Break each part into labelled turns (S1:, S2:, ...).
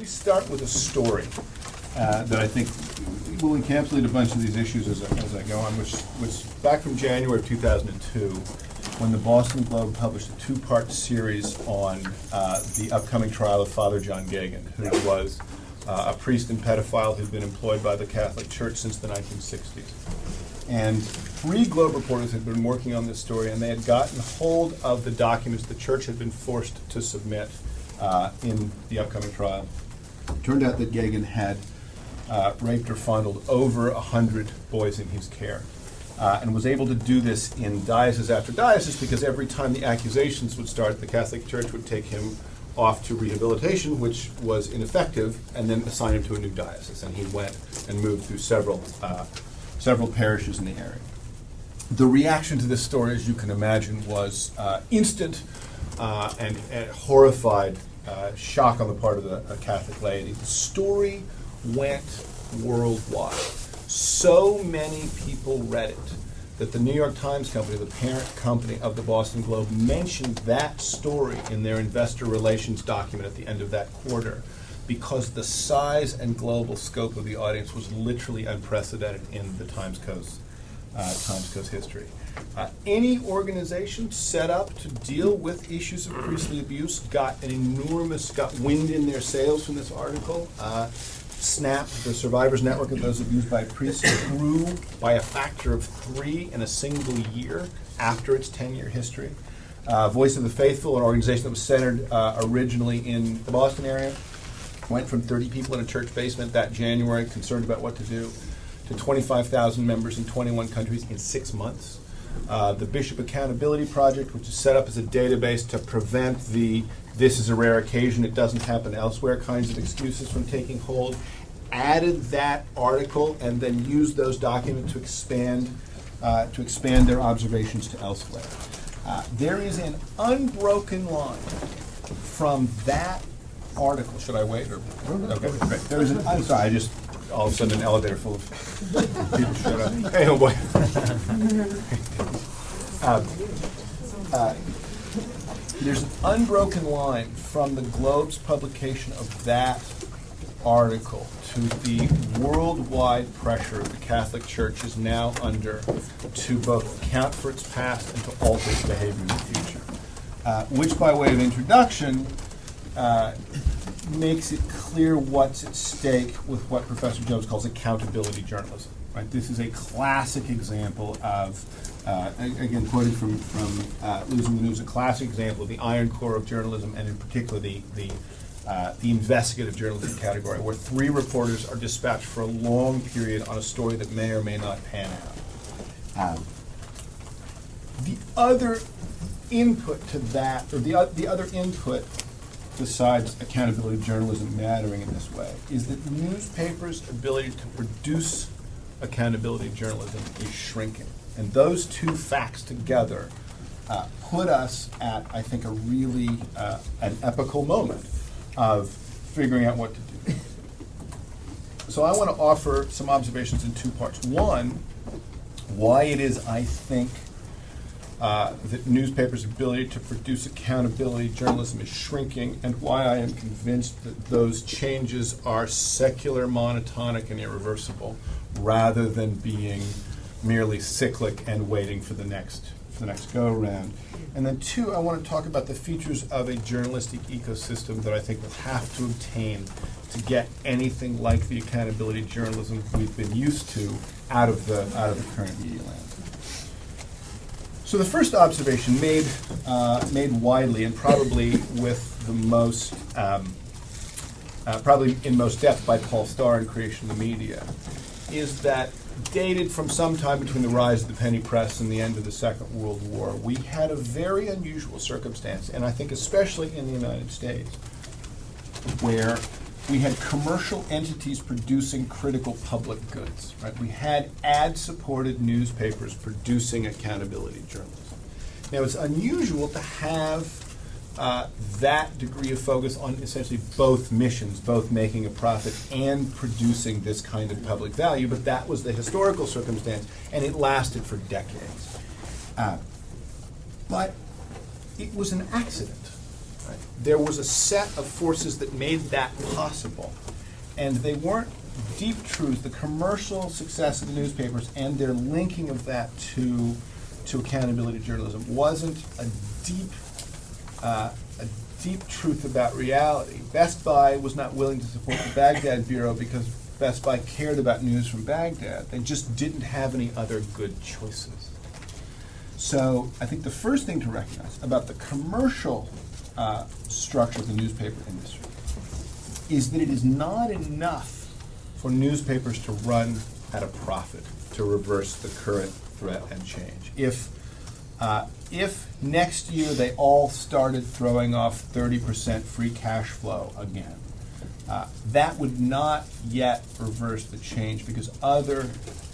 S1: me start with a story that I think will encapsulate a bunch of these issues as I go on, which was back from January of 2002, when the Boston Globe published a two-part series on the upcoming trial of Father John Geoghegan, who was a priest and pedophile who'd been employed by the Catholic Church since the 1960s. And 3 Globe reporters had been working on this story, and they had gotten hold of the documents the church had been forced to submit in the upcoming trial. It turned out that Geoghegan had raped or fondled over 100 boys in his care, and was able to do this in diocese after diocese, because every time the accusations would start, the Catholic Church would take him off to rehabilitation, which was ineffective, and then assign him to a new diocese. And he went and moved through several parishes in the area. The reaction to this story, as you can imagine, was instant and horrified shock on the part of the Catholic laity. The story went worldwide. So many people read it that the New York Times Company, the parent company of the Boston Globe, mentioned that story in their investor relations document at the end of that quarter, because the size and global scope of the audience was literally unprecedented in the Times Co's history. Any organization set up to deal with issues of priestly abuse got wind in their sails from this article. SNAP, the Survivors Network of those abused by priests, grew by a factor of 3 in a single year after its 10-year history. Voice of the Faithful, an organization that was centered originally in the Boston area, went from 30 people in a church basement that January, concerned about what to do, to 25,000 members in 21 countries in 6 months. The Bishop Accountability Project, which is set up as a database to prevent the "this is a rare occasion, it doesn't happen elsewhere" kinds of excuses from taking hold, added that article and then used those documents to expand their observations to elsewhere. There is an unbroken line from that article. Should I wait? Or okay, great. There is an. I'm sorry. I just all of a sudden an elevator full of people showed up. Hey, oh boy. There's an unbroken line from the Globe's publication of that article to the worldwide pressure the Catholic Church is now under to both account for its past and to alter its behavior in the future. Which, by way of introduction, makes it clear what's at stake with what Professor Jones calls accountability journalism. Right? This is a classic example of, again, quoted from Losing the News, a classic example of the iron core of journalism, and in particular the investigative journalism category, where 3 reporters are dispatched for a long period on a story that may or may not pan out. The other input to that, or the other input besides accountability journalism mattering in this way, is that newspapers' ability to produce accountability journalism is shrinking. And those two facts together put us at, I think, a really an epical moment of figuring out what to do. So I want to offer some observations in 2 parts. One, why it is, I think, that newspapers' ability to produce accountability journalism is shrinking, and why I am convinced that those changes are secular, monotonic, and irreversible, rather than being merely cyclic and waiting for the next go-around. And then 2, I want to talk about the features of a journalistic ecosystem that I think will have to obtain to get anything like the accountability journalism we've been used to out of the current media land. So the first observation made widely, and probably with the most, probably in most depth by Paul Starr in Creation of the Media, is that dated from some time between the rise of the penny press and the end of the Second World War, we had a very unusual circumstance, and I think especially in the United States, where we had commercial entities producing critical public goods. Right? We had ad-supported newspapers producing accountability journalism. Now, it's unusual to have that degree of focus on essentially both missions, both making a profit and producing this kind of public value, but that was the historical circumstance, and it lasted for decades. But it was an accident Right? There was a set of forces that made that possible, and they weren't deep truths. The commercial success of the newspapers and their linking of that to accountability journalism wasn't a deep truth about reality. Best Buy was not willing to support the Baghdad Bureau because Best Buy cared about news from Baghdad. They just didn't have any other good choices. So I think the first thing to recognize about the commercial structure of the newspaper industry is that it is not enough for newspapers to run at a profit to reverse the current threat and change. If next year they all started throwing off 30% free cash flow again, that would not yet reverse the change because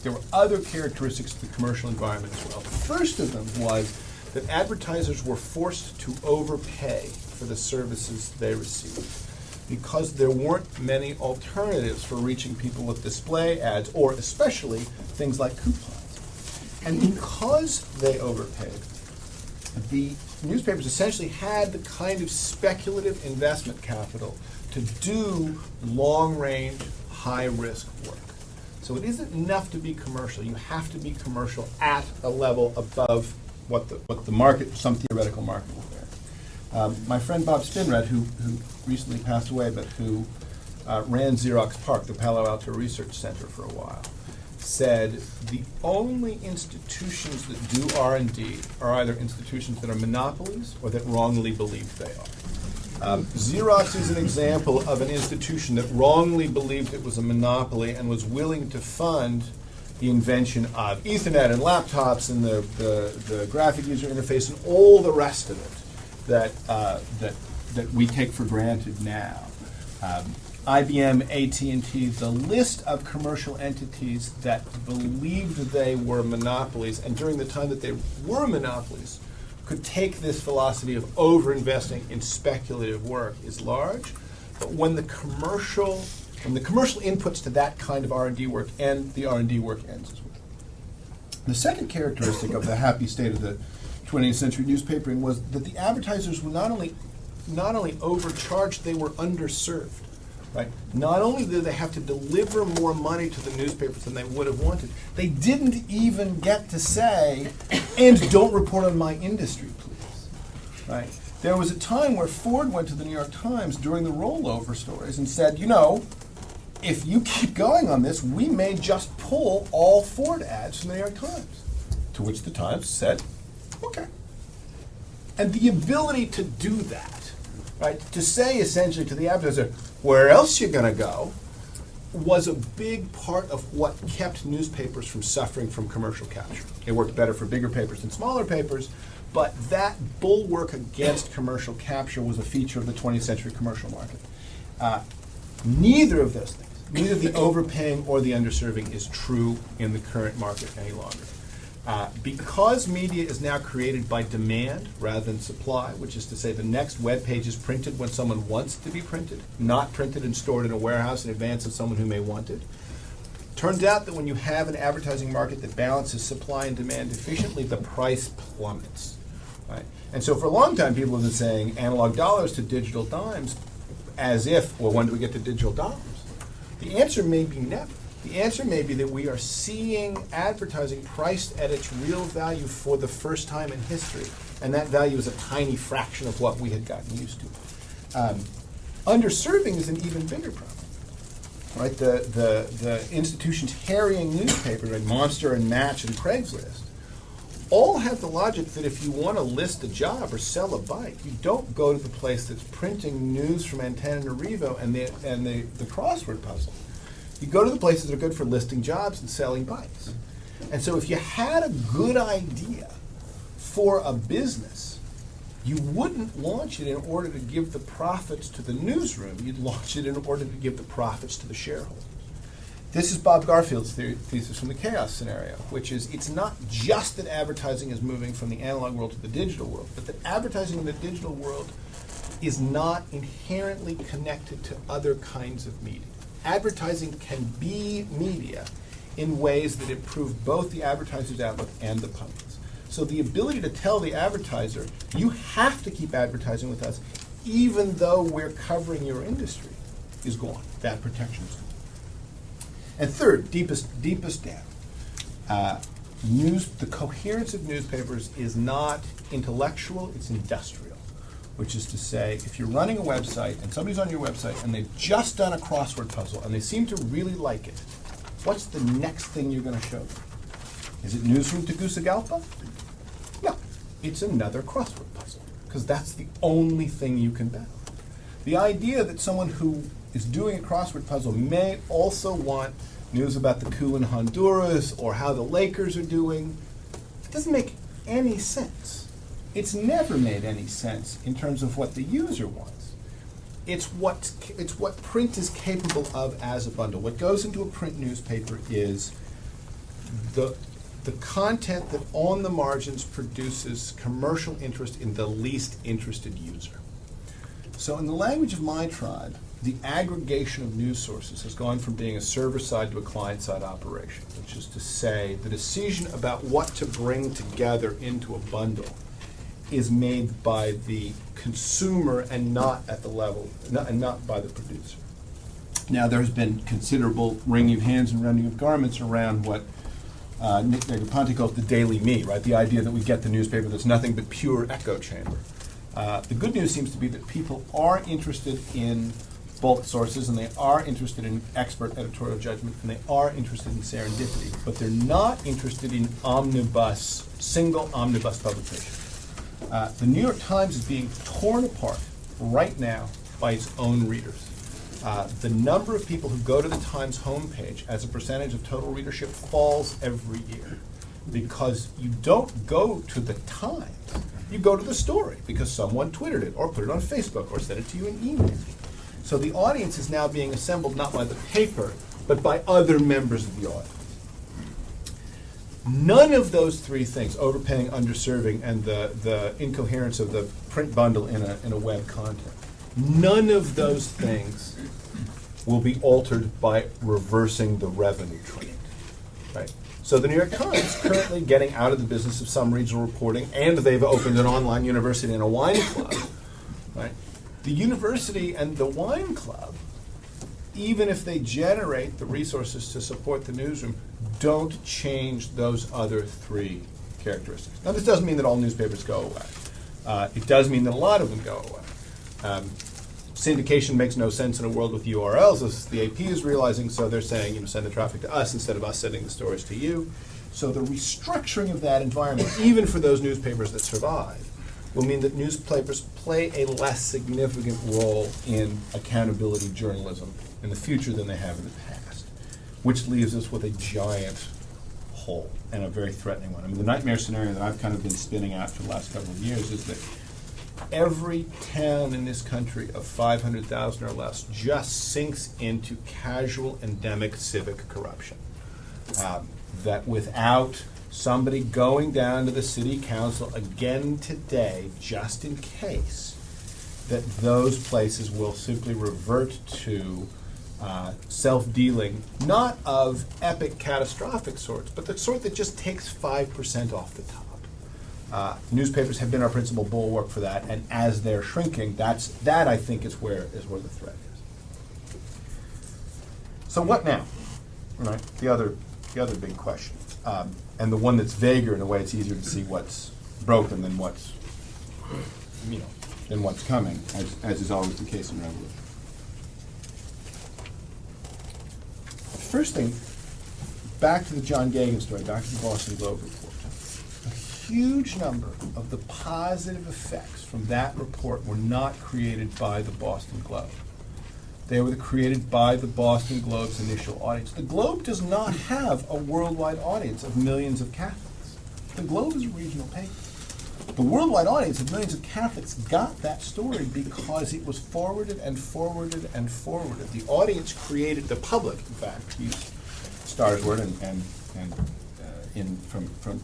S1: there were other characteristics of the commercial environment as well. The first of them was that advertisers were forced to overpay for the services they received because there weren't many alternatives for reaching people with display ads, or especially things like coupons. And because they overpaid, the newspapers essentially had the kind of speculative investment capital to do long-range, high-risk work. So it isn't enough to be commercial. You have to be commercial at a level above what the market, some theoretical market will bear. My friend Bob Spinrad, who recently passed away, but who ran Xerox PARC, the Palo Alto Research Center, for a while, said the only institutions that do R&D are either institutions that are monopolies or that wrongly believe they are. Xerox is an example of an institution that wrongly believed it was a monopoly and was willing to fund the invention of Ethernet and laptops and the graphic user interface and all the rest of it that we take for granted now. IBM, AT&T, the list of commercial entities that believed they were monopolies, and during the time that they were monopolies, could take this philosophy of over-investing in speculative work is large. But when the commercial inputs to that kind of R&D work end, the R&D work ends as well. The second characteristic of the happy state of the 20th century newspapering was that the advertisers were not only overcharged, they were underserved. Right? Not only did they have to deliver more money to the newspapers than they would have wanted, they didn't even get to say, and don't report on my industry, please. Right? There was a time where Ford went to the New York Times during the rollover stories and said, if you keep going on this, we may just pull all Ford ads from the New York Times. To which the Times said, okay. And the ability to do that, right, to say essentially to the advertiser, where else you going to go, was a big part of what kept newspapers from suffering from commercial capture. It worked better for bigger papers than smaller papers, but that bulwark against commercial capture was a feature of the 20th century commercial market. Neither of those things, neither the overpaying or the underserving, is true in the current market any longer. Because media is now created by demand rather than supply, which is to say the next web page is printed when someone wants it to be printed, not printed and stored in a warehouse in advance of someone who may want it. Turns out that when you have an advertising market that balances supply and demand efficiently, the price plummets. Right? And so for a long time, people have been saying analog dollars to digital dimes as if, well, when do we get to digital dollars? The answer may be never. The answer may be that we are seeing advertising priced at its real value for the first time in history, and that value is a tiny fraction of what we had gotten used to. Underserving is an even bigger problem. Right? The institutions harrying newspapers, like Monster and Match and Craigslist, all have the logic that if you want to list a job or sell a bike, you don't go to the place that's printing news from Antenna to Revo and the crossword puzzle. You go to the places that are good for listing jobs and selling bikes. And so if you had a good idea for a business, you wouldn't launch it in order to give the profits to the newsroom. You'd launch it in order to give the profits to the shareholders. This is Bob Garfield's thesis from the chaos scenario, which is it's not just that advertising is moving from the analog world to the digital world, but that advertising in the digital world is not inherently connected to other kinds of media. Advertising can be media in ways that improve both the advertiser's outlook and the public's. So the ability to tell the advertiser, you have to keep advertising with us, even though we're covering your industry, is gone. That protection is gone. And third, deepest down, the coherence of newspapers is not intellectual, it's industrial. Which is to say, if you're running a website and somebody's on your website and they've just done a crossword puzzle and they seem to really like it, what's the next thing you're going to show them? Is it news from Tegucigalpa? No, it's another crossword puzzle, because that's the only thing you can bet on. The idea that someone who is doing a crossword puzzle may also want news about the coup in Honduras or how the Lakers are doing, it doesn't make any sense. It's never made any sense in terms of what the user wants. It's what print is capable of as a bundle. What goes into a print newspaper is the content that on the margins produces commercial interest in the least interested user. So in the language of my tribe, the aggregation of news sources has gone from being a server-side to a client-side operation, which is to say the decision about what to bring together into a bundle is made by the consumer and not at the level, and not by the producer. Now, there's been considerable wringing of hands and rending of garments around what Nick Negroponte calls the daily me, right? The idea that we get the newspaper that's nothing but pure echo chamber. The good news seems to be that people are interested in bulk sources, and they are interested in expert editorial judgment, and they are interested in serendipity, but they're not interested in single omnibus publication. The New York Times is being torn apart right now by its own readers. The number of people who go to the Times homepage as a percentage of total readership falls every year, because you don't go to the Times, you go to the story because someone Twittered it or put it on Facebook or sent it to you in email. So the audience is now being assembled not by the paper, but by other members of the audience. None of those three things, overpaying, underserving, and the incoherence of the print bundle in a web content, none of those things will be altered by reversing the revenue trend, right? So the New York Times is currently getting out of the business of some regional reporting, and they've opened an online university and a wine club, right? The university and the wine club, even if they generate the resources to support the newsroom, don't change those other three characteristics. Now, this doesn't mean that all newspapers go away. It does mean that a lot of them go away. Syndication makes no sense in a world with URLs, as the AP is realizing, so they're saying, send the traffic to us instead of us sending the stories to you. So the restructuring of that environment, even for those newspapers that survive, will mean that newspapers play a less significant role in accountability journalism in the future than they have in the past, which leaves us with a giant hole and a very threatening one. I mean, the nightmare scenario that I've kind of been spinning out for the last couple of years is that every town in this country of 500,000 or less just sinks into casual endemic civic corruption. That without somebody going down to the city council again today, just in case, that those places will simply revert to self-dealing, not of epic catastrophic sorts, but the sort that just takes 5% off the top. Newspapers have been our principal bulwark for that, and as they're shrinking, that I think is where the threat is. So what now? Right, the other big question, and the one that's vaguer in a way it's easier to see what's broken than what's coming, as is always the case in revolution. First thing, back to the John Gagan story, back to the Boston Globe report. A huge number of the positive effects from that report were not created by the Boston Globe. They were created by the Boston Globe's initial audience. The Globe does not have a worldwide audience of millions of Catholics. The Globe is a regional paper. The worldwide audience of millions of Catholics got that story because it was forwarded and forwarded and forwarded. The audience created, the public, in fact, used Starr's word from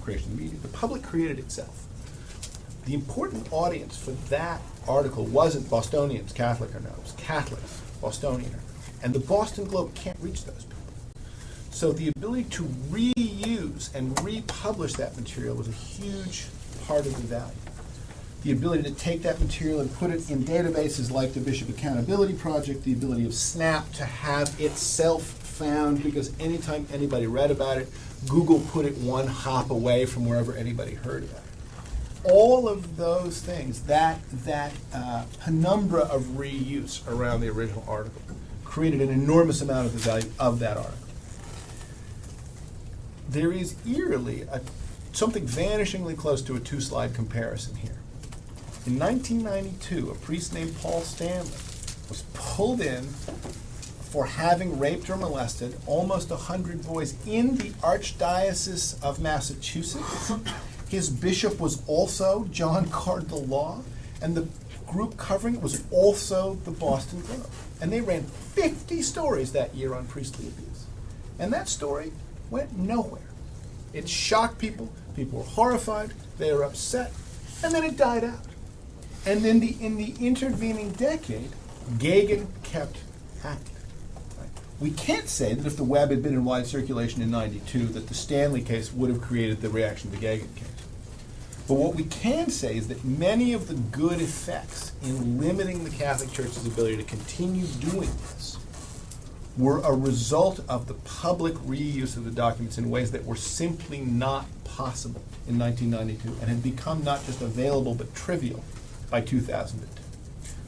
S1: creation of the media. The public created itself. The important audience for that article wasn't Bostonians, Catholic or no, it was Catholics, Bostonian or no. And the Boston Globe can't reach those people. So the ability to reuse and republish that material was a huge part of the value. the ability to take that material and put it in databases like the Bishop Accountability Project, the ability of Snap to have itself found, because anytime anybody read about it, Google put it one hop away from wherever anybody heard about it. All of those things, that penumbra of reuse around the original article, created an enormous amount of the value of that article. There is eerily something vanishingly close to a two-slide comparison here. In 1992, a priest named Paul Stanley was pulled in for having raped or molested almost 100 boys in the Archdiocese of Massachusetts. His bishop was also John Cardinal Law, and the group covering it was also the Boston Globe. And they ran 50 stories that year on priestly abuse. And that story went nowhere. It shocked people. People were horrified. They were upset. And then it died out. And then in the intervening decade, Gagin kept acting. Right? We can't say that if the web had been in wide circulation in '92, that the Stanley case would have created the reaction to the Gagin case. But what we can say is that many of the good effects in limiting the Catholic Church's ability to continue doing this were a result of the public reuse of the documents in ways that were simply not possible in 1992 and had become not just available but trivial by 2002.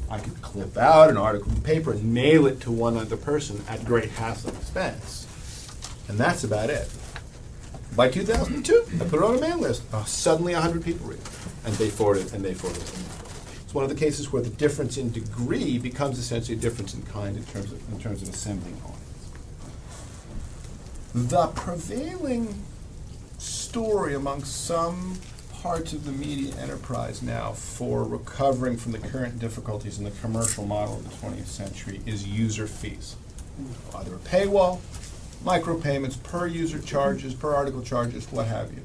S1: I could clip out an article in the paper and mail it to one other person at great hassle and expense, and that's about it. By 2002, I put it on a mail list. Suddenly 100 people read it, and they forward it, and they forward it. It's one of the cases where the difference in degree becomes essentially a difference in kind in terms of assembling audience. The prevailing story among some parts of the media enterprise now for recovering from the current difficulties in the commercial model of the 20th century is user fees. Either a paywall, micropayments, per user charges, per article charges, what have you.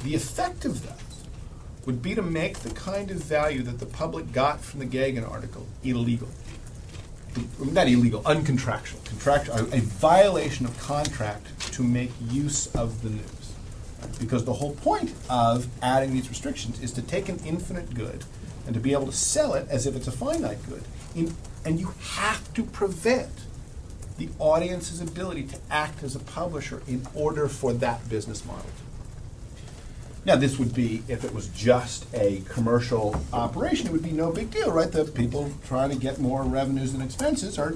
S1: The effect of that would be to make the kind of value that the public got from the Gagin article illegal. Not illegal, uncontractual. A violation of contract to make use of the news. Because the whole point of adding these restrictions is to take an infinite good and to be able to sell it as if it's a finite good. And you have to prevent the audience's ability to act as a publisher in order for that business model. Now, this would be, if it was just a commercial operation, it would be no big deal, right? The people trying to get more revenues than expenses are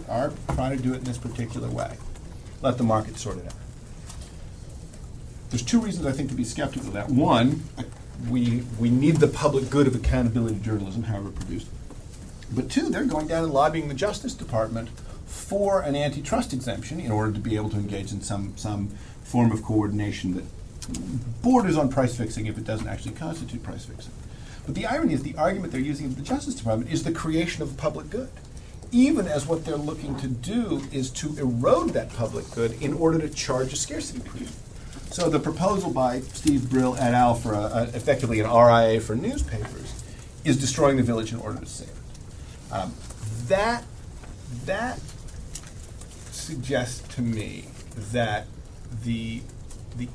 S1: trying to do it in this particular way. Let the market sort it out. There's two reasons I think to be skeptical of that. One, we need the public good of accountability journalism, however produced. But two, they're going down and lobbying the Justice Department for an antitrust exemption in order to be able to engage in some form of coordination that borders on price fixing if it doesn't actually constitute price fixing. But the irony is the argument they're using in the Justice Department is the creation of public good, even as what they're looking to do is to erode that public good in order to charge a scarcity premium. So the proposal by Steve Brill et al. For effectively an RIA for newspapers is destroying the village in order to save it. That suggests to me that the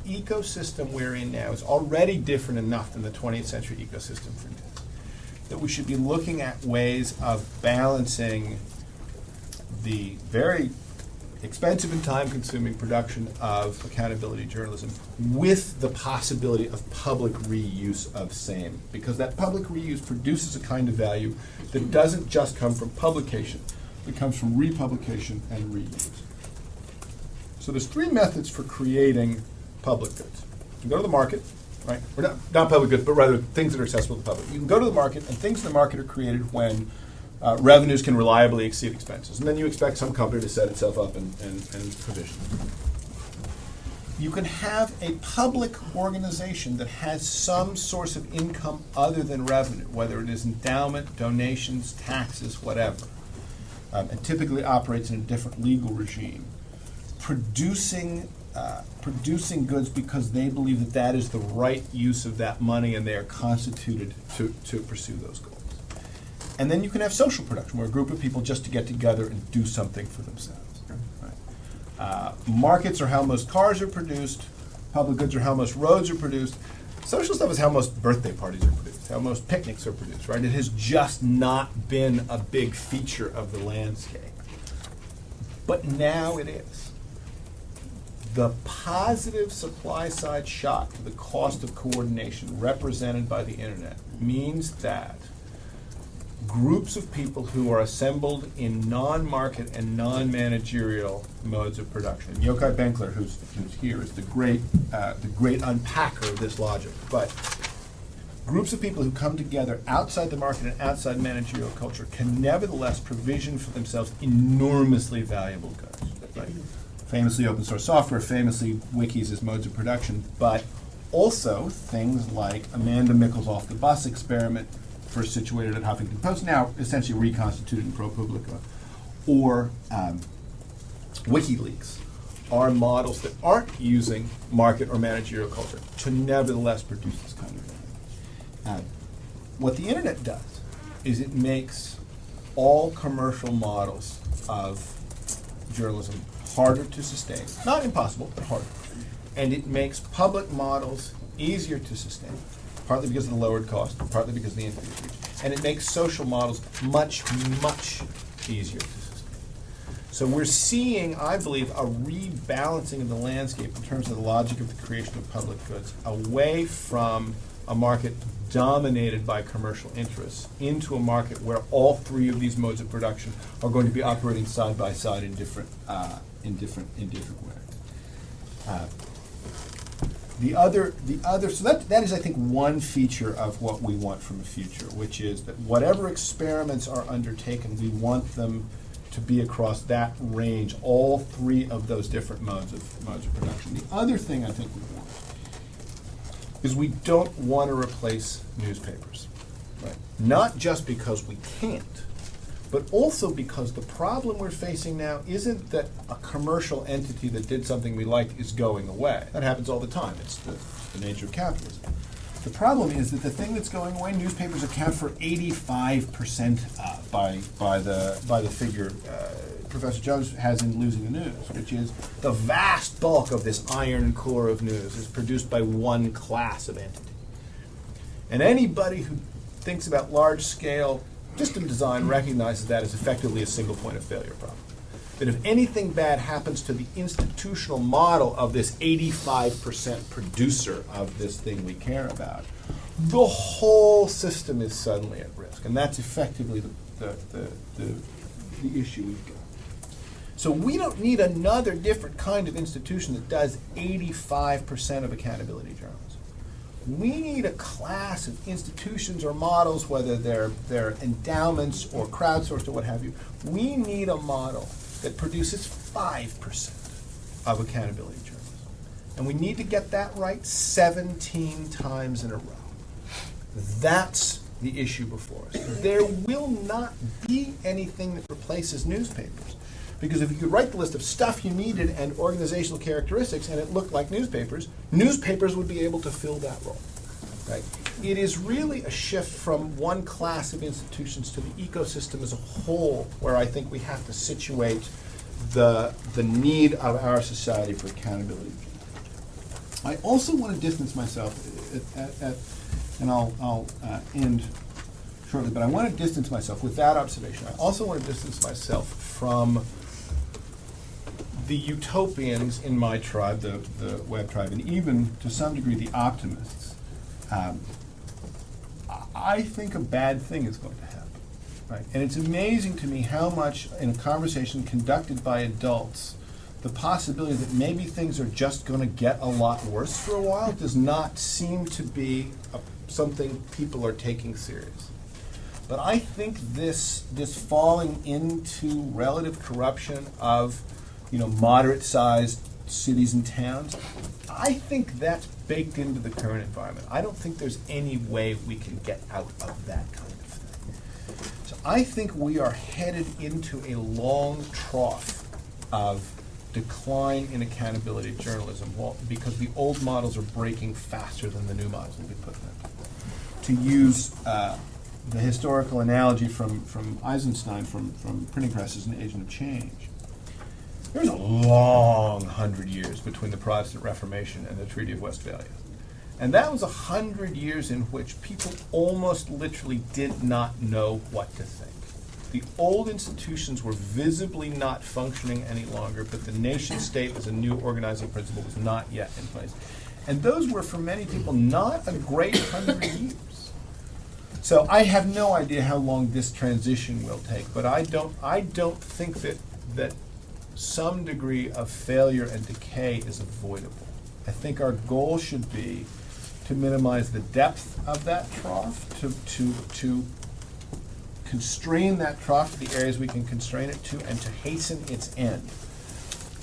S1: ecosystem we're in now is already different enough than the 20th century ecosystem for news, that we should be looking at ways of balancing the very expensive and time-consuming production of accountability journalism with the possibility of public reuse of same, because that public reuse produces a kind of value that doesn't just come from publication, it comes from republication and reuse. So there's three methods for creating public goods. You can go to the market, right? Or not public goods, but rather things that are accessible to the public. You can go to the market, and things in the market are created when revenues can reliably exceed expenses. And then you expect some company to set itself up and provision. You can have a public organization that has some source of income other than revenue, whether it is endowment, donations, taxes, whatever, and typically operates in a different legal regime, producing goods because they believe that is the right use of that money and they are constituted to pursue those goals. And then you can have social production, where a group of people just to get together and do something for themselves. Right? Markets are how most cars are produced. Public goods are how most roads are produced. Social stuff is how most birthday parties are produced. how most picnics are produced, right? It has just not been a big feature of the landscape. But now it is. The positive supply-side shock to the cost of coordination represented by the internet means that groups of people who are assembled in non-market and non-managerial modes of production. Yochai Benkler, who's here, is the great unpacker of this logic. But groups of people who come together outside the market and outside managerial culture can nevertheless provision for themselves enormously valuable goods. Right? Famously open source software, famously wikis as modes of production, but also things like Amanda Mickle's Off the Bus experiment, first situated at Huffington Post, now essentially reconstituted in ProPublica, or WikiLeaks, are models that aren't using market or managerial culture to nevertheless produce this kind of thing. What the internet does is it makes all commercial models of journalism harder to sustain. Not impossible, but harder. And it makes public models easier to sustain, partly because of the lowered cost, partly because of the increased reach. And it makes social models much, much easier to sustain. So we're seeing, I believe, a rebalancing of the landscape in terms of the logic of the creation of public goods away from a market dominated by commercial interests into a market where all three of these modes of production are going to be operating side by side in different ways. So that is, I think, one feature of what we want from the future, which is that whatever experiments are undertaken, we want them to be across that range, all three of those different modes of production. The other thing I think we want is we don't want to replace newspapers, right? Not just because we can't, but also because the problem we're facing now isn't that a commercial entity that did something we liked is going away. That happens all the time. It's the nature of capitalism. The problem is that the thing that's going away, newspapers account for 85% by the figure Professor Jones has in Losing the News, which is the vast bulk of this iron core of news is produced by one class of entity. And anybody who thinks about large-scale system design recognizes that as effectively a single point of failure problem. That if anything bad happens to the institutional model of this 85% producer of this thing we care about, the whole system is suddenly at risk. And that's effectively the issue we've got. So we don't need another different kind of institution that does 85% of accountability journalism. We need a class of institutions or models, whether they're endowments or crowdsourced or what have you. We need a model that produces 5% of accountability journalism. And we need to get that right 17 times in a row. That's the issue before us. There will not be anything that replaces newspapers. Because if you could write the list of stuff you needed and organizational characteristics and it looked like newspapers, newspapers would be able to fill that role. Right? It is really a shift from one class of institutions to the ecosystem as a whole where I think we have to situate the need of our society for accountability. I also want to distance myself, and I'll end shortly, but I want to distance myself with that observation. I also want to distance myself from the utopians in my tribe, the web tribe, and even to some degree the optimists. I think a bad thing is going to happen, right? And it's amazing to me how much in a conversation conducted by adults, the possibility that maybe things are just going to get a lot worse for a while does not seem to be something people are taking serious. But I think this falling into relative corruption of moderate-sized cities and towns, I think that's baked into the current environment. I don't think there's any way we can get out of that kind of thing. So I think we are headed into a long trough of decline in accountability journalism because the old models are breaking faster than the new models will be put in. To use the historical analogy from Eisenstein from printing presses and Agent of Change, there's a long 100 years between the Protestant Reformation and the Treaty of Westphalia. And that was 100 years in which people almost literally did not know what to think. The old institutions were visibly not functioning any longer, but the nation state as a new organizing principle was not yet in place. And those were, for many people, not a great 100 years. So I have no idea how long this transition will take, but I don't think that some degree of failure and decay is avoidable. I think our goal should be to minimize the depth of that trough, to constrain that trough to the areas we can constrain it to, and to hasten its end.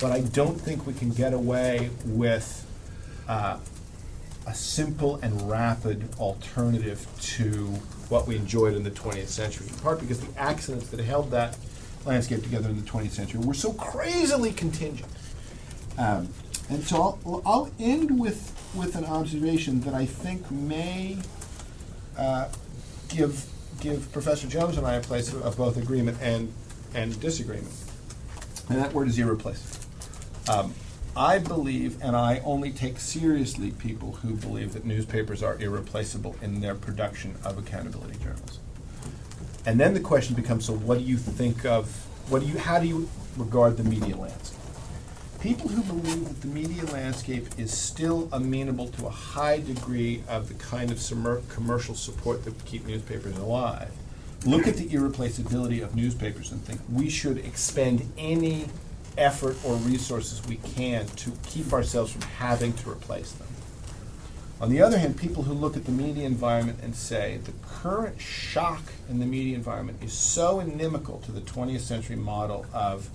S1: But I don't think we can get away with a simple and rapid alternative to what we enjoyed in the 20th century, in part because the accidents that held that landscape together in the 20th century were so crazily contingent. And so I'll end with an observation that I think may give Professor Jones and I a place of both agreement and disagreement. And that word is irreplaceable. I believe, and I only take seriously people who believe that newspapers are irreplaceable in their production of accountability journalism. And then the question becomes, so what do you think of, how do you regard the media landscape? People who believe that the media landscape is still amenable to a high degree of the kind of commercial support that would keep newspapers alive look at the irreplaceability of newspapers and think we should expend any effort or resources we can to keep ourselves from having to replace them. On the other hand, people who look at the media environment and say the current shock in the media environment is so inimical to the 20th century model of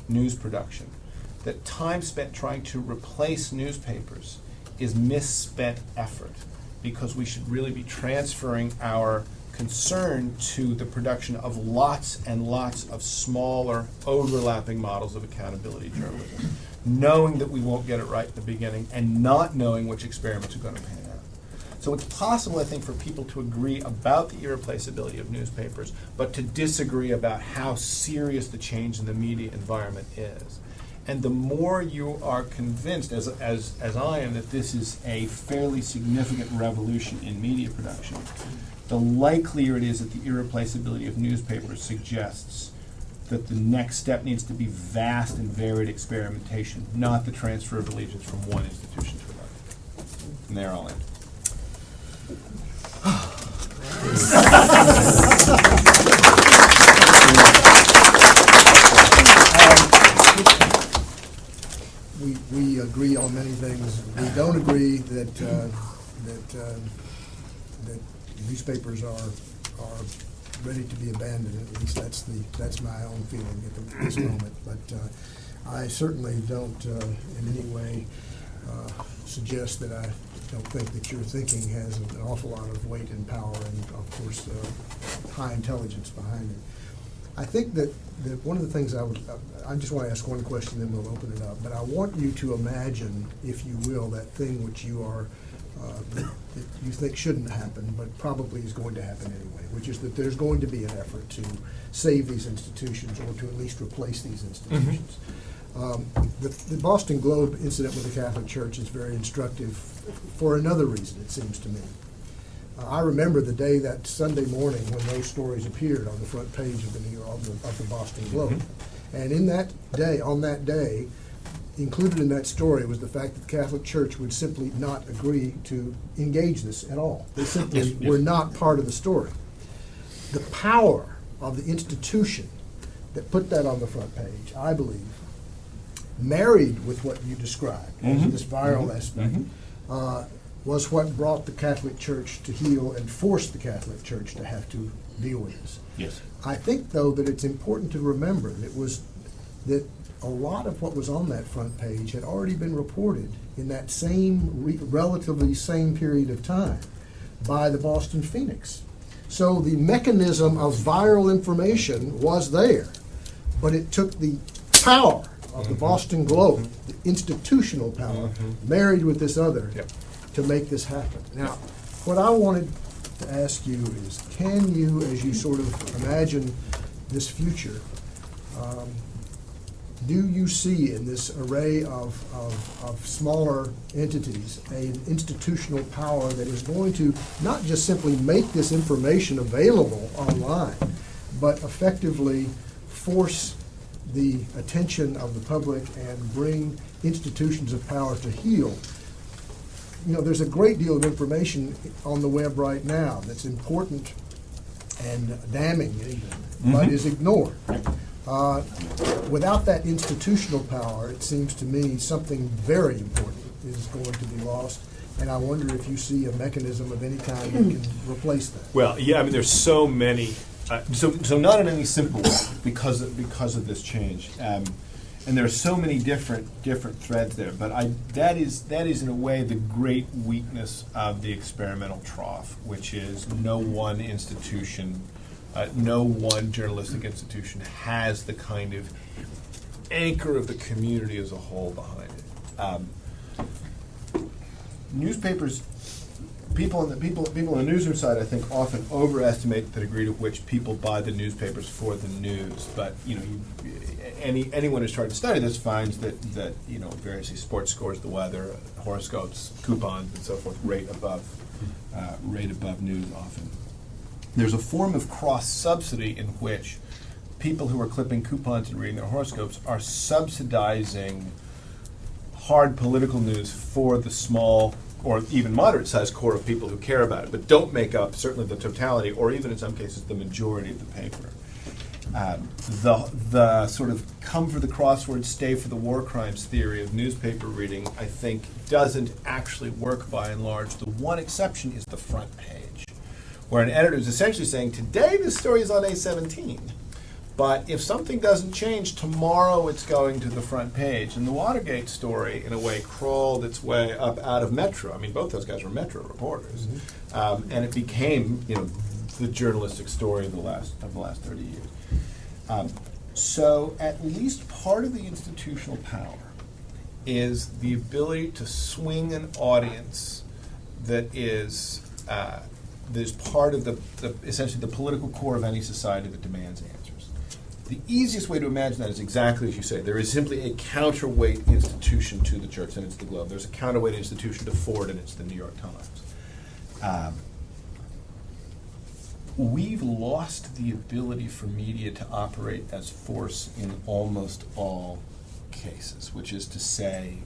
S1: news production that time spent trying to replace newspapers is misspent effort, because we should really be transferring our concern to the production of lots and lots of smaller, overlapping models of accountability journalism, knowing that we won't get it right at the beginning and not knowing which experiments are going to pan out. So it's possible, I think, for people to agree about the irreplaceability of newspapers, but to disagree about how serious the change in the media environment is. And the more you are convinced, as I am, that this is a fairly significant revolution in media production, the likelier it is that the irreplaceability of newspapers suggests that the next step needs to be vast and varied experimentation, not the transfer of allegiance from one institution to another. And there I'll end.
S2: We agree on many things. We don't agree that newspapers are ready to be abandoned. At least that's my own feeling at this moment. But I certainly don't in any way suggest that I don't think that your thinking has an awful lot of weight and power and, of course, high intelligence behind it. I think that one of the things I just want to ask one question, then we'll open it up. But I want you to imagine, if you will, that thing which you are that you think shouldn't happen, but probably is going to happen anyway, which is that there's going to be an effort to save these institutions or to at least replace these institutions. The Boston Globe incident with the Catholic Church is very instructive for another reason, it seems to me. I remember the day, that Sunday morning, when those stories appeared on the front page of the Boston Globe. And on that day, included in that story was the fact that the Catholic Church would simply not agree to engage this at all. They simply were not part of the story. The power of the institution that put that on the front page, I believe, married with what you described as this viral aspect, was what brought the Catholic Church to heel and forced the Catholic Church to have to deal with this.
S1: Yes.
S2: I think, though, that it's important to remember that a lot of what was on that front page had already been reported in that relatively same period of time by the Boston Phoenix. So the mechanism of viral information was there, but it took the power of the Boston Globe, the institutional power, married with this other, to make this happen. Now, what I wanted to ask you is, can you, as you sort of imagine this future, do you see in this array of smaller entities an institutional power that is going to not just simply make this information available online, but effectively force the attention of the public and bring institutions of power to heel? You know, there's a great deal of information on the web right now that's important and damning even, but is ignored. Without that institutional power, it seems to me something very important is going to be lost, and I wonder if you see a mechanism of any kind that can replace that.
S1: Well, yeah, I mean, there's so many, so not in any simple way because of this change, and there are so many different threads there. But that is in a way the great weakness of the experimental trough, which is no one institution. No one journalistic institution has the kind of anchor of the community as a whole behind it. Newspapers, people on the newsroom side, I think, often overestimate the degree to which people buy the newspapers for the news. But anyone who's tried to study this finds that variously sports scores, the weather, horoscopes, coupons, and so forth rate above news often. There's a form of cross-subsidy in which people who are clipping coupons and reading their horoscopes are subsidizing hard political news for the small or even moderate-sized core of people who care about it, but don't make up certainly the totality or even in some cases the majority of the paper. The sort of come for the crossword, stay for the war crimes theory of newspaper reading, I think, doesn't actually work by and large. The one exception is the front page, where an editor is essentially saying, today this story is on A17, but if something doesn't change, tomorrow it's going to the front page. And the Watergate story, in a way, crawled its way up out of Metro. I mean, both those guys were Metro reporters. Mm-hmm. And it became, the journalistic story of the last 30 years. So at least part of the institutional power is the ability to swing an audience that is part of the essentially the political core of any society that demands answers. The easiest way to imagine that is exactly as you say. There is simply a counterweight institution to the Church, and it's the Globe. There's a counterweight institution to Ford, and it's the New York Times. We've lost the ability for media to operate as force in almost all cases, which is to say,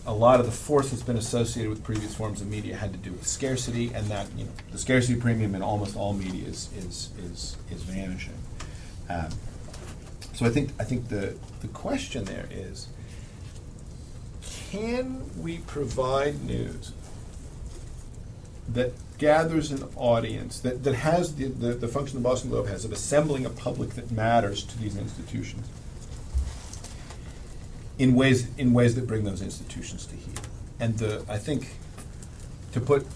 S1: a lot of the force that's been associated with previous forms of media had to do with scarcity, and that the scarcity premium in almost all media is vanishing. So I think the question there is, can we provide news that gathers an audience that has the function the Boston Globe has of assembling a public that matters to these institutions in ways that bring those institutions to heel? And I think to put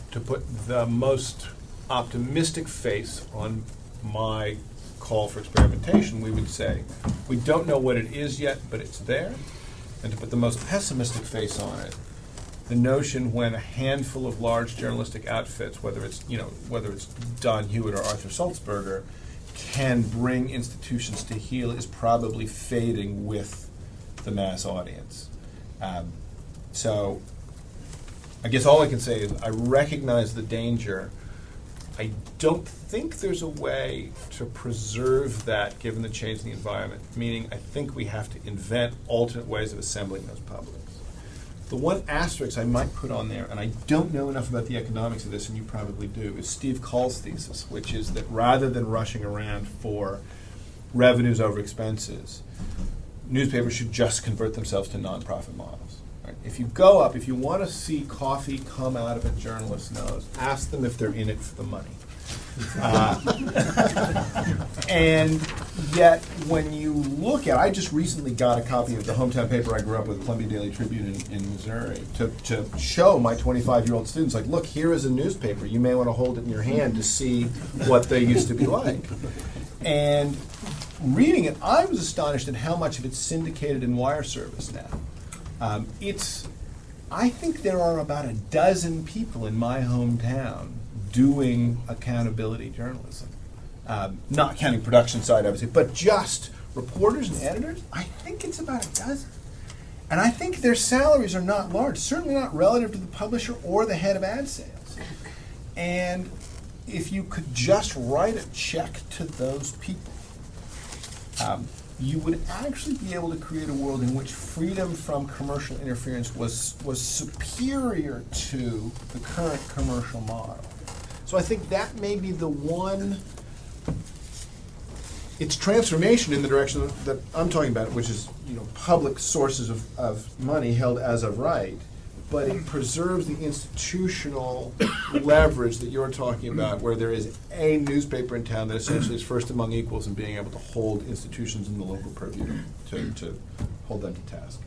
S1: the most optimistic face on my call for experimentation, we would say we don't know what it is yet, but it's there. And to put the most pessimistic face on it, the notion when a handful of large journalistic outfits, whether it's Don Hewitt or Arthur Sulzberger, can bring institutions to heel is probably fading with the mass audience. So I guess all I can say is I recognize the danger. I don't think there's a way to preserve that given the change in the environment, meaning I think we have to invent alternate ways of assembling those publics. The one asterisk I might put on there, and I don't know enough about the economics of this, and you probably do, is Steve Cull's thesis, which is that rather than rushing around for revenues over expenses, newspapers should just convert themselves to nonprofit models. Right? If you want to see coffee come out of a journalist's nose, ask them if they're in it for the money. And yet, when you look at, I just recently got a copy of the hometown paper I grew up with, Columbia Daily Tribune in Missouri, to show my 25-year-old students, like, look, here is a newspaper. You may want to hold it in your hand to see what they used to be like. And reading it, I was astonished at how much of it's syndicated in wire service now. I think there are about a dozen people in my hometown doing accountability journalism. Not counting production side, obviously, but just Reporters and editors, I think it's about a dozen. And I think their salaries are not large, certainly not relative to the publisher or the head of ad sales. And if you could just write a check to those people, you would actually be able to create a world in which freedom from commercial interference was superior to the current commercial model. So I think that may be the one, it's transformation in the direction that I'm talking about, which is public sources of money held as of right, but it preserves the institutional leverage that you're talking about, where there is a newspaper in town that essentially is first among equals in being able to hold institutions in the local purview to hold them to task.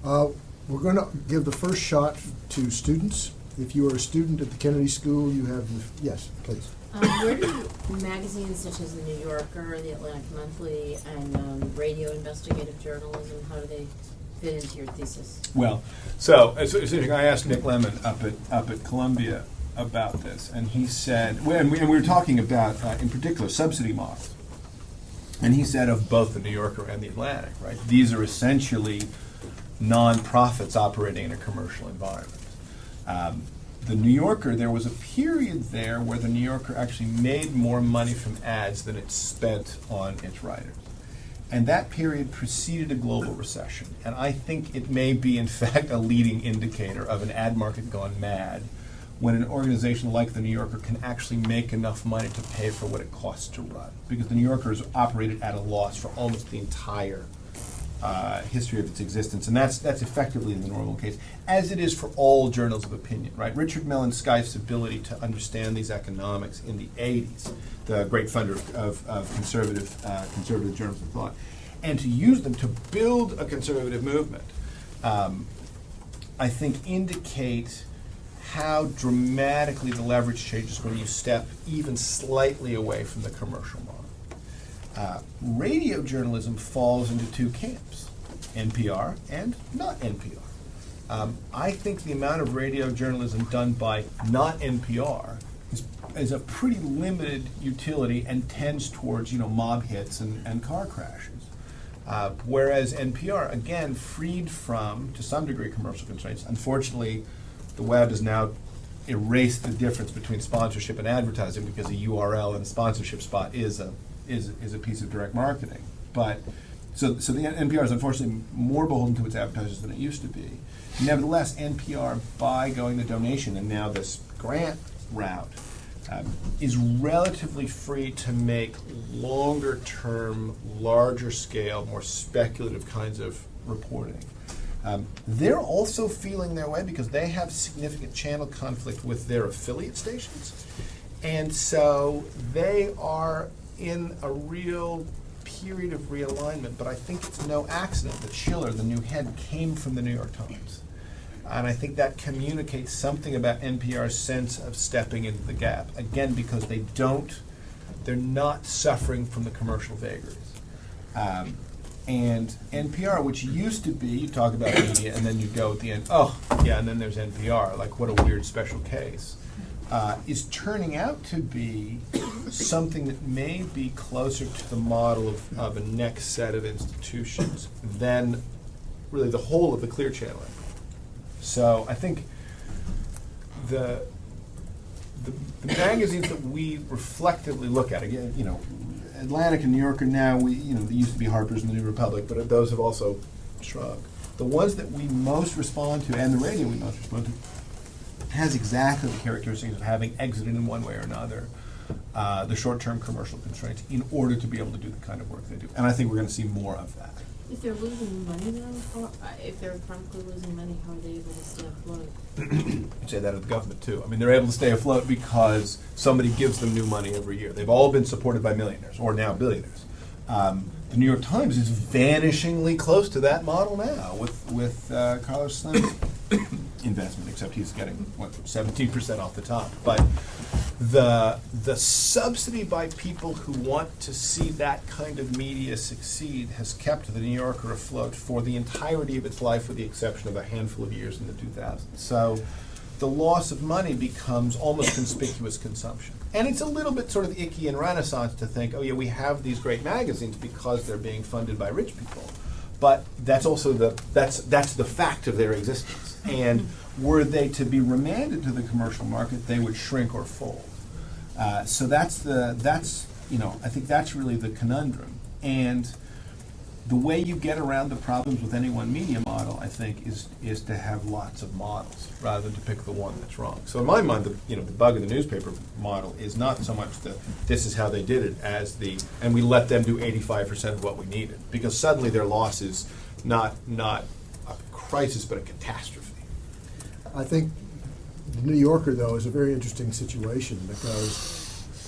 S2: We're going to give the first shot to students. If you are a student at the Kennedy School, you have yes, please.
S3: Where do magazines such as the New Yorker, the Atlantic Monthly, and radio investigative journalism, how do they fit into your thesis?
S1: Well, so it's interesting. I asked Nick Lemon up at Columbia about this, and he said, and we were talking about, in particular, subsidy models. And he said of both the New Yorker and the Atlantic, right? These are essentially nonprofits operating in a commercial environment. The New Yorker, there was a period there where the New Yorker actually made more money from ads than it spent on its writers. And that period preceded a global recession. And I think it may be, in fact, a leading indicator of an ad market gone mad when an organization like the New Yorker can actually make enough money to pay for what it costs to run. Because the New Yorker has operated at a loss for almost the entire history of its existence, and that's effectively the normal case, as it is for all journals of opinion, right? Richard Mellon Skeif's ability to understand these economics in the 80s, the great funder of conservative journals of thought, and to use them to build a conservative movement, I think indicate how dramatically the leverage changes when you step even slightly away from the commercial model. Radio journalism falls into two camps, NPR and not NPR. I think the amount of radio journalism done by not NPR is a pretty limited utility and tends towards mob hits and car crashes. Whereas NPR, again, freed from, to some degree, commercial constraints. Unfortunately, the web has now erased the difference between sponsorship and advertising because a URL and a sponsorship spot is a piece of direct marketing. But so the NPR is unfortunately more beholden to its advertisers than it used to be. Nevertheless, NPR, by going the donation and now this grant route, is relatively free to make longer term, larger scale, more speculative kinds of reporting. They're also feeling their way because they have significant channel conflict with their affiliate stations. And so they are in a real period of realignment, but I think it's no accident that Schiller, the new head, came from the New York Times. And I think that communicates something about NPR's sense of stepping into the gap, again, because they're not suffering from the commercial vagaries. And NPR, which used to be, you talk about media, and then you go at the end, oh, yeah, and then there's NPR, like what a weird special case. Is turning out to be something that may be closer to the model of a next set of institutions than really the whole of the Clear Channel. So I think the magazines that we reflectively look at, again, Atlantic and New Yorker now, they used to be Harper's and the New Republic, but those have also shrunk. The ones that we most respond to, and the radio we most respond to, has exactly the characteristics of having exited in one way or another the short-term commercial constraints in order to be able to do the kind of work they do. And I think we're going to see more of that.
S3: If they're losing money, though, if they're chronically losing money, how are they able to stay afloat?
S1: I'd say that of the government, too. I mean, they're able to stay afloat because somebody gives them new money every year. They've all been supported by millionaires, or now billionaires. The New York Times is vanishingly close to that model now with Carlos Slim's investment, except he's getting 17% off the top. But the subsidy by people who want to see that kind of media succeed has kept the New Yorker afloat for the entirety of its life, with the exception of a handful of years in the 2000s. So the loss of money becomes almost conspicuous consumption. And it's a little bit sort of icky and Renaissance to think, oh yeah, we have these great magazines because they're being funded by rich people. But that's also that's the fact of their existence. And were they to be remanded to the commercial market, they would shrink or fold. So I think that's really the conundrum. And the way you get around the problems with any one media model, I think, is to have lots of models rather than to pick the one that's wrong. So in my mind, the bug of the newspaper model is not so much this is how they did it and we let them do 85% of what we needed, because suddenly their loss is not a crisis but a catastrophe.
S2: I think the New Yorker, though, is a very interesting situation because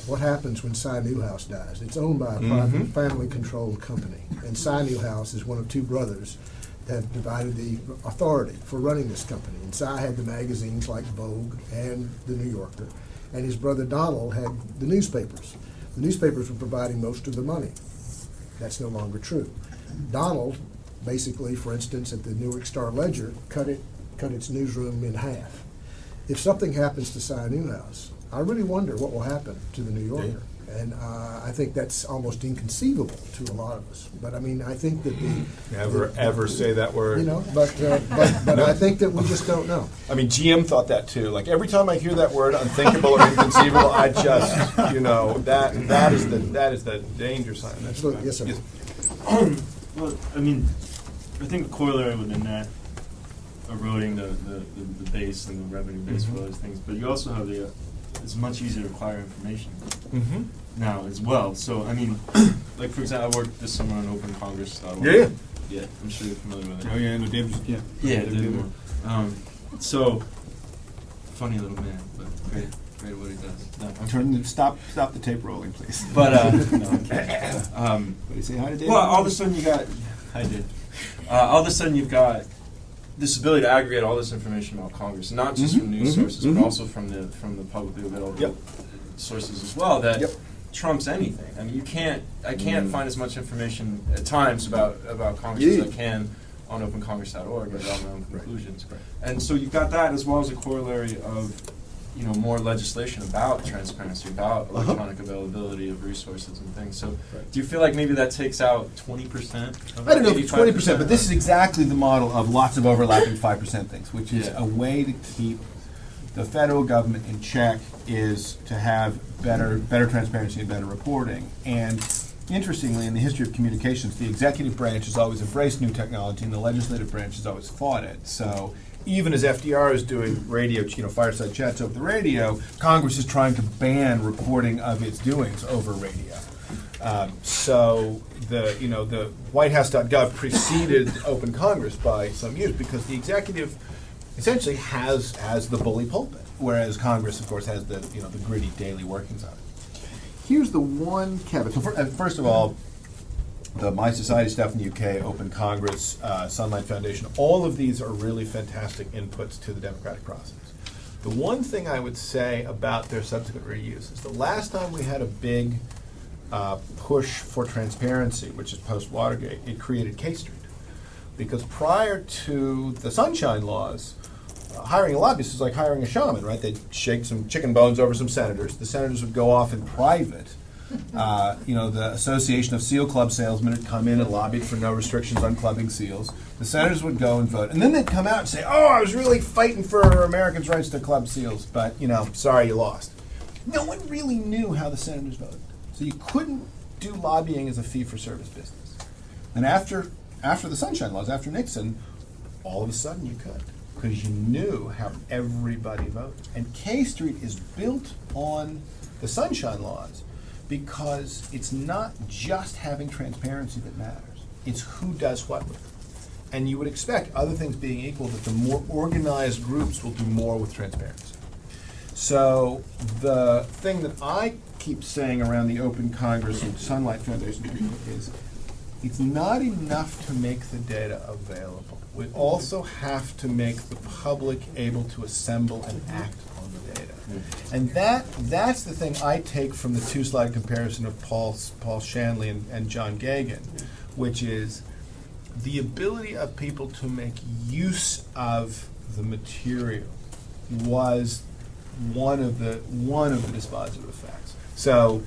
S2: what happens when Cy Newhouse dies? It's owned by a private, family-controlled company, and Cy Newhouse is one of two brothers that divided the authority for running this company. And Cy had the magazines like Vogue and the New Yorker, and his brother Donald had the newspapers. The newspapers were providing most of the money. That's no longer true. Donald, basically, for instance, at the Newark Star-Ledger, cut its newsroom in half. If something happens to Cy Newhouse, I really wonder what will happen to the New Yorker. Yeah. And I think that's almost inconceivable to a lot of us. But I mean, I think that
S1: Ever say that word.
S2: But I think that we just don't know.
S1: I mean, GM thought that too. Like every time I hear that word, unthinkable or inconceivable, I just, that is the danger sign.
S2: Absolutely, yes, sir.
S1: Yes.
S4: Well, I mean, I think the corollary within that, eroding the base and the revenue base for those things, but you also have it's much easier to acquire information now as well. So, I mean, like for example, I worked this summer on opencongress.org.
S1: Yeah.
S4: Yeah, I'm sure you're familiar with it.
S1: Oh yeah, no, David. Yeah.
S4: Yeah, David Moore. So, funny little man, but great at what he does. No,
S1: Stop the tape rolling, please.
S4: but no, I'm kidding.
S1: What do you say hi to David?
S4: Well, all of a sudden you got. I did. All of a sudden you've got this ability to aggregate all this information about Congress, not just from news sources, but also from the publicly available sources as well, that trumps anything. I mean, I can't find as much information at times about Congress as I can on opencongress.org and draw my own conclusions.
S1: Right.
S4: And so you've got that as well as a corollary of more legislation about transparency, about electronic availability of resources and things. So do you feel like maybe that takes out 20%?
S1: I don't know if it's 20%, but this is exactly the model of lots of overlapping 5% things, which is a way to keep the federal government in check, is to have better transparency and better reporting. And interestingly, in the history of communications, the executive branch has always embraced new technology and the legislative branch has always fought it. So even as FDR is doing radio, fireside chats over the radio, Congress is trying to ban reporting of its doings over radio. So the WhiteHouse.gov preceded Open Congress by some years because the executive essentially has the bully pulpit, whereas Congress, of course, has the gritty daily workings of it. Here's the one caveat. So first of all, the My Society stuff in the UK, Open Congress, Sunlight Foundation, all of these are really fantastic inputs to the democratic process. The one thing I would say about their subsequent reuse is the last time we had a big push for transparency, which is post-Watergate, it created K Street. Because prior to the Sunshine Laws, hiring a lobbyist is like hiring a shaman, right? They'd shake some chicken bones over some senators. The senators would go off in private. The Association of Seal Club Salesmen would come in and lobbied for no restrictions on clubbing seals. The senators would go and vote. And then they'd come out and say, oh, I was really fighting for Americans' rights to club seals, but, sorry you lost. No one really knew how the senators voted. So you couldn't do lobbying as a fee-for-service business. And after the Sunshine Laws, after Nixon, all of a sudden you could, because you knew how everybody voted. And K Street is built on the Sunshine Laws because it's not just having transparency that matters. It's who does what with it. And you would expect, other things being equal, that the more organized groups will do more with transparency. So the thing that I keep saying around the Open Congress and Sunlight Foundation is it's not enough to make the data available. We also have to make the public able to assemble and act on the data. And that's the thing I take from the two-slide comparison of Paul Shanley and John Gagan, which is the ability of people to make use of the material was one of the dispositive effects. So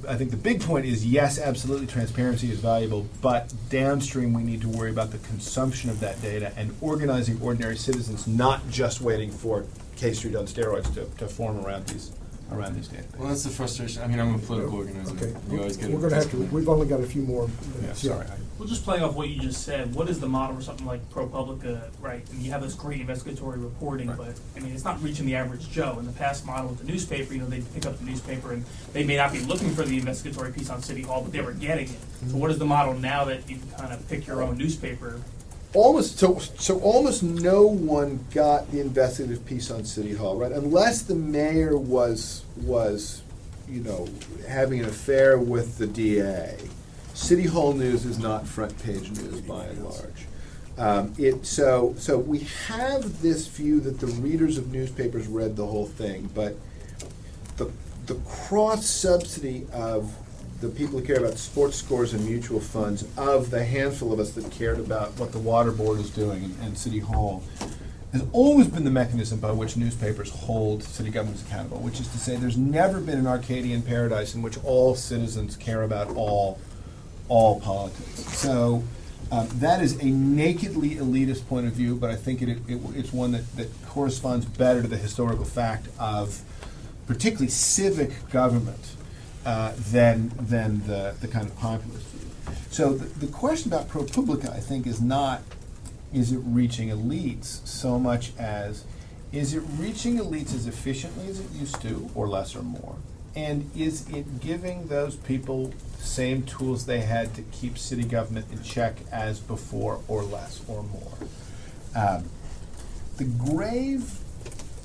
S1: I think the big point is, yes, absolutely, transparency is valuable, but downstream we need to worry about the consumption of that data and organizing ordinary citizens, not just waiting for K Street on steroids to form around these databases.
S4: Well, that's the frustration. I mean, I'm a political organizer.
S2: Okay,
S4: You always get
S2: we're going to have to, we've only got a few more
S1: Yeah,
S2: minutes.
S1: sorry.
S5: Well, just playing off what you just said, what is the model for something like ProPublica, right? And you have this great investigatory reporting,
S1: Right.
S5: but I mean, it's not reaching the average Joe. In the past model with the newspaper, they pick up the newspaper and they may not be looking for the investigatory piece on City Hall, but they were getting it. So what is the model now that you can kind of pick your own newspaper?
S1: Almost almost no one got the investigative piece on City Hall, right? Unless the mayor was having an affair with the DA. City Hall news is not front page news by and large. So we have this view that the readers of newspapers read the whole thing, but the cross subsidy of the people who care about sports scores and mutual funds, of the handful of us that cared about what the water board is doing and City Hall, has always been the mechanism by which newspapers hold city governments accountable, which is to say there's never been an Arcadian paradise in which all citizens care about all politics. So that is a nakedly elitist point of view, but I think it's one that corresponds better to the historical fact of particularly civic government than the kind of populist view. So the question about ProPublica, I think, is not, is it reaching elites so much as, is it reaching elites as efficiently as it used to, or less or more? And is it giving those people the same tools they had to keep city government in check as before, or less or more? The grave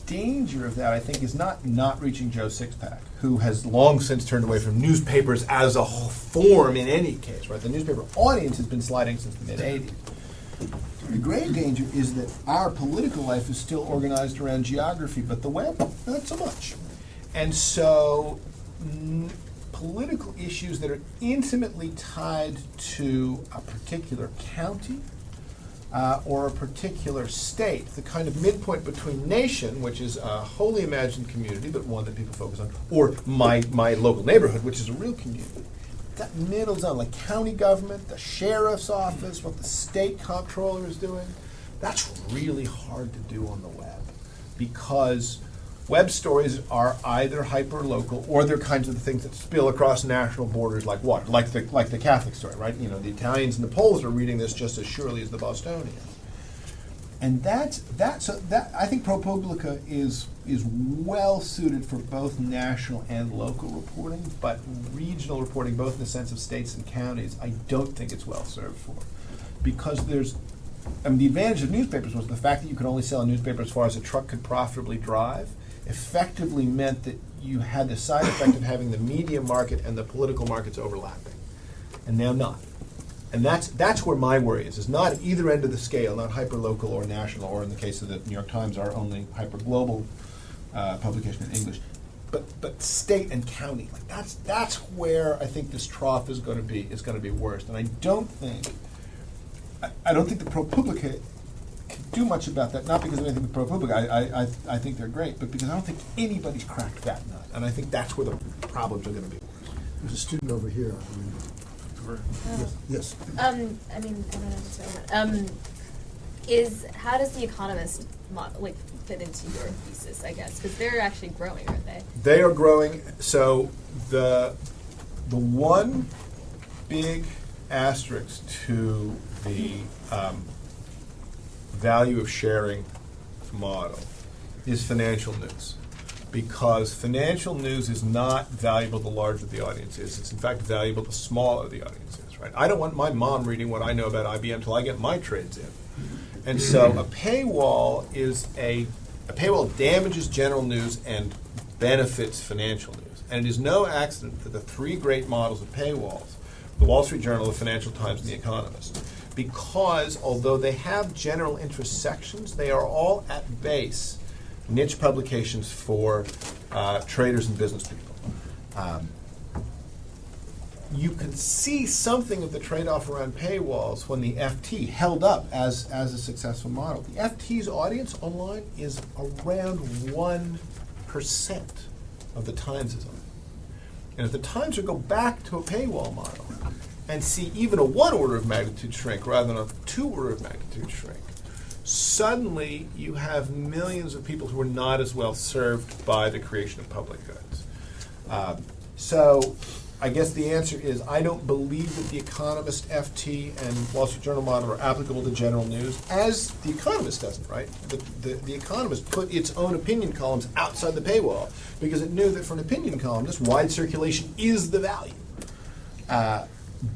S1: danger of that, I think, is not reaching Joe Sixpack, who has long since turned away from newspapers as a form in any case, right? The newspaper audience has been sliding since the mid-'80s. The grave danger is that our political life is still organized around geography, but the web, not so much. And so political issues that are intimately tied to a particular county or a particular state, the kind of midpoint between nation, which is a wholly imagined community, but one that people focus on, or my local neighborhood, which is a real community. That middle zone, like county government, the sheriff's office, what the state comptroller is doing, that's really hard to do on the web, because web stories are either hyper-local or they're kinds of the things that spill across national borders like water, like the Catholic story, right? You know, the Italians and the Poles are reading this just as surely as the Bostonians. And I think ProPublica is well suited for both national and local reporting, but regional reporting, both in the sense of states and counties, I don't think it's well served for. Because the advantage of newspapers was the fact that you could only sell a newspaper as far as a truck could profitably drive, effectively meant that you had the side effect of having the media market and the political markets overlapping. And now not. And that's where my worry is not at either end of the scale, not hyper-local or national, or in the case of the New York Times, our only hyper-global publication in English, but state and county. Like that's where I think this trough is going to be worst. And I don't think the ProPublica can do much about that. Not because of anything with ProPublica. I think they're great, but because I don't think anybody's cracked that nut. And I think that's where the problems are going to be worse.
S2: There's a student over here, I believe. Yes.
S6: I don't know. How does the Economist model fit into your thesis? I guess because they're actually growing, aren't they?
S1: They are growing. So the one big asterisk to the value of sharing model is financial news. Because financial news is not valuable the larger the audience is. It's in fact valuable the smaller the audience is, right? I don't want my mom reading what I know about IBM until I get my trades in. And so a paywall damages general news and benefits financial news. And it is no accident that the three great models of paywalls, the Wall Street Journal, the Financial Times, and the Economist, because although they have general interest sections, they are all at base niche publications for traders and business people. you can see something of the trade-off around paywalls when the FT held up as a successful model. The FT's audience online is around 1% of the Times' audience. And if the Times would go back to a paywall model and see even a 1 order of magnitude shrink rather than a 2 order of magnitude shrink, suddenly you have millions of people who are not as well served by the creation of public goods. So I guess the answer is I don't believe that the Economist, FT, and Wall Street Journal model are applicable to general news, as the Economist doesn't, right? The Economist put its own opinion columns outside the paywall because it knew that for an opinion columnist, wide circulation is the value.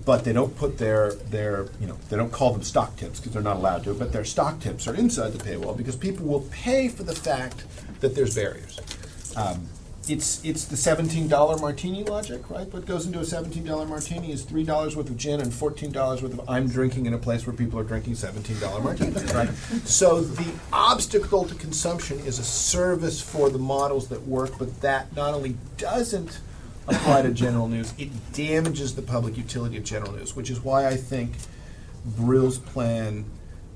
S1: But they don't put their they don't call them stock tips because they're not allowed to, but their stock tips are inside the paywall because people will pay for the fact that there's barriers. It's the $17 martini logic, right? What goes into a $17 martini is $3 worth of gin and $14 worth of I'm drinking in a place where people are drinking $17 martinis, right? So the obstacle to consumption is a service for the models that work, but that not only doesn't apply to general news, it damages the public utility of general news, which is why I think Brill's plan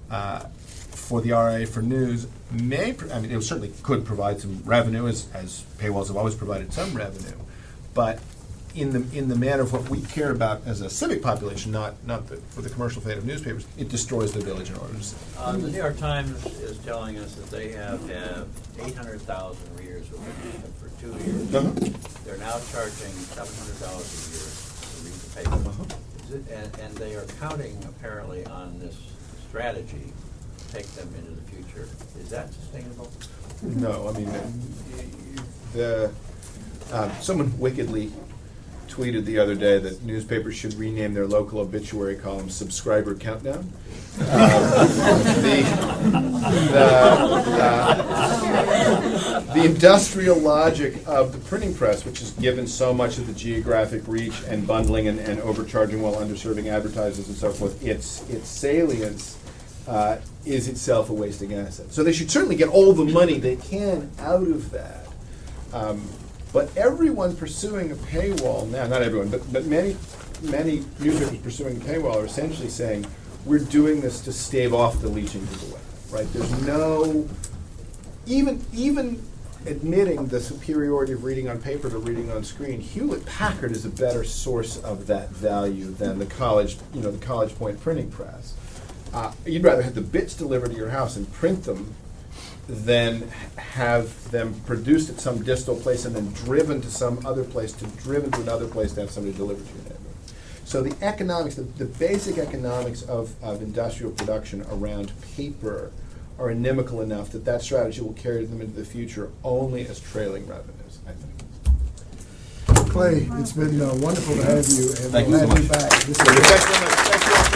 S1: for the RIA for news it certainly could provide some revenue, as paywalls have always provided some revenue, but in the manner of what we care about as a civic population, not for the commercial fate of newspapers, it destroys the village in order to save.
S7: The New York Times is telling us that they have 800,000 readers who have been using it for 2 years.
S1: Uh-huh.
S7: They're now charging $700 a year to read the paper.
S1: Uh-huh.
S7: And they are counting apparently on this strategy to take them into the future. Is that sustainable?
S1: No, I mean, someone wickedly tweeted the other day that newspapers should rename their local obituary column "Subscriber Countdown." The industrial logic of the printing press, which has given so much of the geographic reach and bundling and overcharging while underserving advertisers and so forth, its salience is itself a wasting asset. So they should certainly get all the money they can out of that. But everyone pursuing a paywall now, not everyone, but many newspapers pursuing a paywall are essentially saying, we're doing this to stave off the leeching to the web, right? There's no, even admitting the superiority of reading on paper to reading on screen, Hewlett-Packard is a better source of that value than the College Point printing press. You'd rather have the bits delivered to your house and print them than have them produced at some distal place and then driven to some other place, driven to another place to have somebody delivered to your neighborhood. So the economics, the basic economics of industrial production around paper are inimical enough that strategy will carry them into the future only as trailing revenues, I think.
S2: Clay, it's been wonderful to have you, and
S1: Thank
S2: we'll
S1: you so
S2: have you
S1: much.
S2: back. This is
S1: Thanks very much. Thank you all.